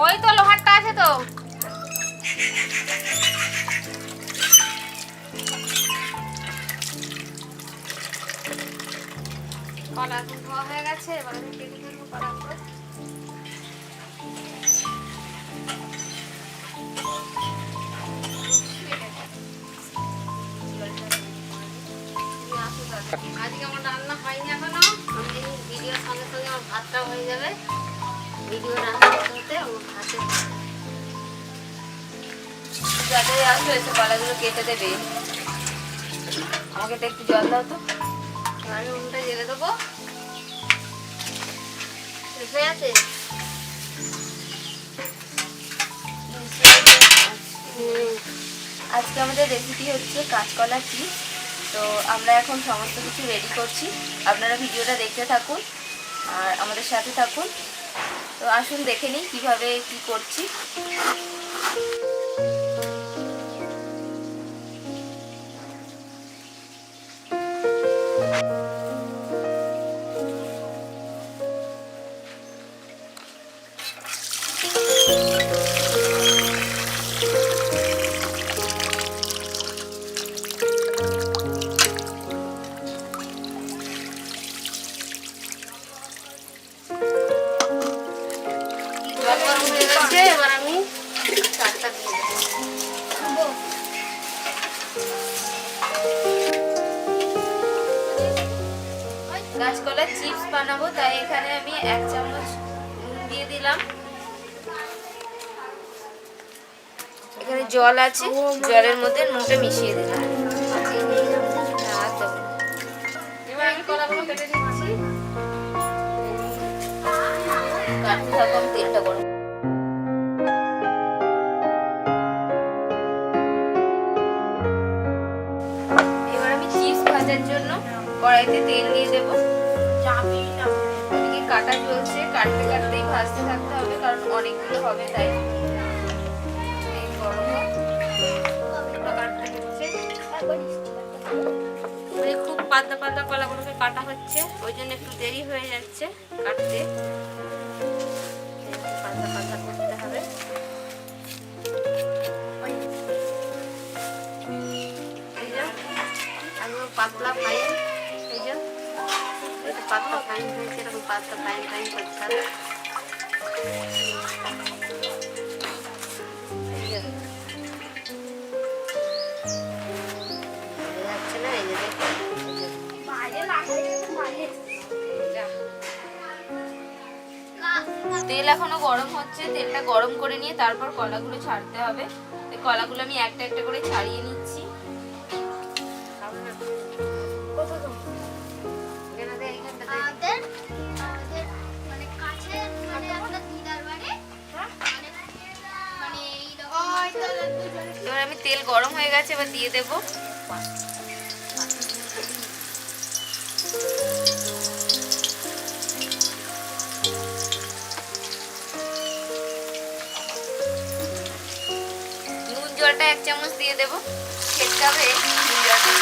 ওই তো লোহারটা আছে তো। কলা ধোয়া হয়ে গেছে, এবার আমি কেটে ফেলবো কলাগুলো। আজকে আমার রান্না হয়নি এখনো, আমি ভিডিওর সঙ্গে সঙ্গে আমার ভাতটাও হয়ে যাবে। ভিডিও রান্না করতে হতে আমার ভাতে যাতে আসবে এসে কলাগুলো কেটে দেবে। আমাকে তো একটু জল দাও তো, আমি উনুনটা জেলে দেবো। হয়ে আছে আজকে আমাদের রেসিপি হচ্ছে কাঁচকলা চিপস। তো আমরা এখন সমস্ত কিছু রেডি করছি, আপনারা ভিডিওটা দেখতে থাকুন আর আমাদের সাথে থাকুন। তো আসুন দেখে নিই কীভাবে কী করছি। এবার আমি চারটা দিয়ে দেবো। কাঁচকলার চিপস বানাবো, তাই এখানে আমি 1 চামচ নুন দিয়ে দিলাম। এখানে জল আছে, জলের মধ্যে নুনটা মিশিয়ে দিলাম। এবার আমি কলাগুলো কেটে দিচ্ছি। কাটতে থাকো, আমি তেলটা গরম। এবার আমি চিপস ভাজার জন্য কড়াইতে তেল দিয়ে দেবো। ওদিকে কাটা চলছে, কাটতে কাটতেই ভাজতে থাকতে হবে কারণ অনেকগুলো হবে, তাই গরম খুব পাতলা পাতলা কলাগুলোকে কাটা হচ্ছে, ওই জন্য একটু দেরি হয়ে যাচ্ছে কাটতে। পাতলা পাতলা করতে হবে। পাতলা ফাইন, এই যে পাতলা ফাইন হয়েছে, এরকম পাতলা ফাইন ফাইন করতে হবে। যাচ্ছে না, এই যে তেল এখনো গরম হচ্ছে, তেলটা গরম করে নিয়ে তারপর কলাগুলো ছাড়তে হবে। কলাগুলো আমি একটা একটা করে ছাড়িয়ে নিচ্ছি। এবার আমি তেল গরম হয়ে গেছে, এবার দিয়ে দেবো। নুন জলটা 1 চামচ দিয়ে দেবো, খেতে হবে নুন জলটা।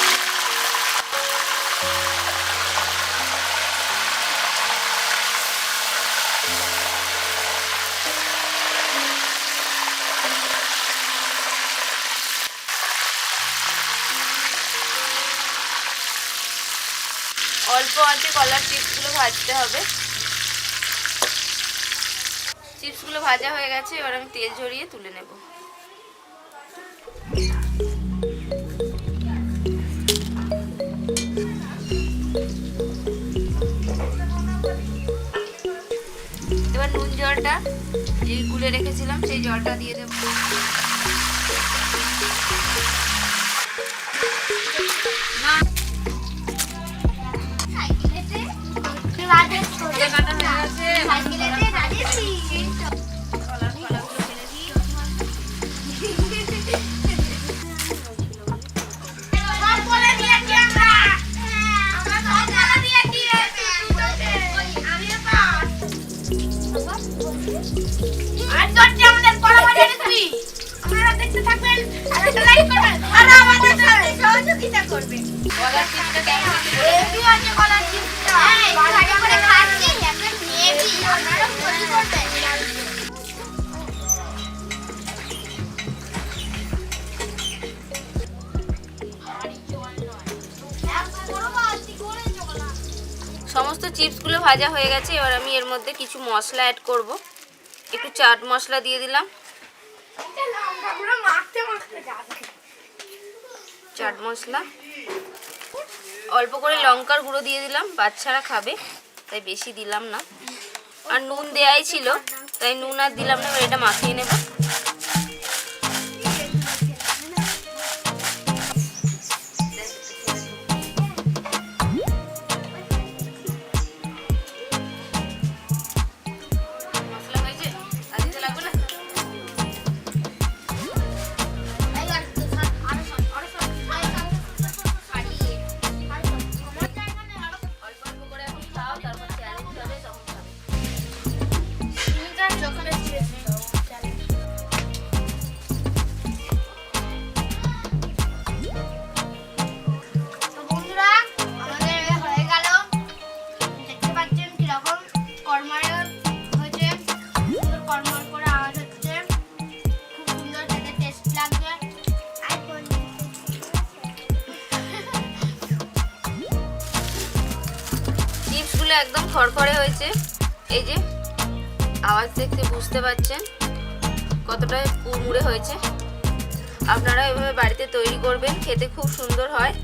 অল্প আঁচে কলার চিপসগুলো ভাজতে হবে। চিপসগুলো ভাজা হয়ে গেছে, এবার আমি তেল ঝরিয়ে তুলে নেব। এবার নুন জলটা যে গুলে রেখেছিলাম সেই জলটা দিয়ে দেব। না চিপসগুলো ভাজা হয়ে গেছে। এবার আমি এর মধ্যে কিছু মশলা অ্যাড করব। একটু চাট মশলা দিয়ে দিলাম, চাট মশলা, অল্প করে লঙ্কার গুঁড়ো দিয়ে দিলাম, বাচ্চারা খাবে তাই বেশি দিলাম না। আর নুন দেয়াই ছিল তাই নুন আর দিলাম না। এটা মাখিয়ে নেব। একদম খড়খড়ে হয়েছে। এই যে আওয়াজ দেখতে বুঝতে পারছেন কতটা কুড়মুড়ে হয়েছে। আপনারা এভাবে বাড়িতে তৈরি করবেন, খেতে খুব সুন্দর হয়।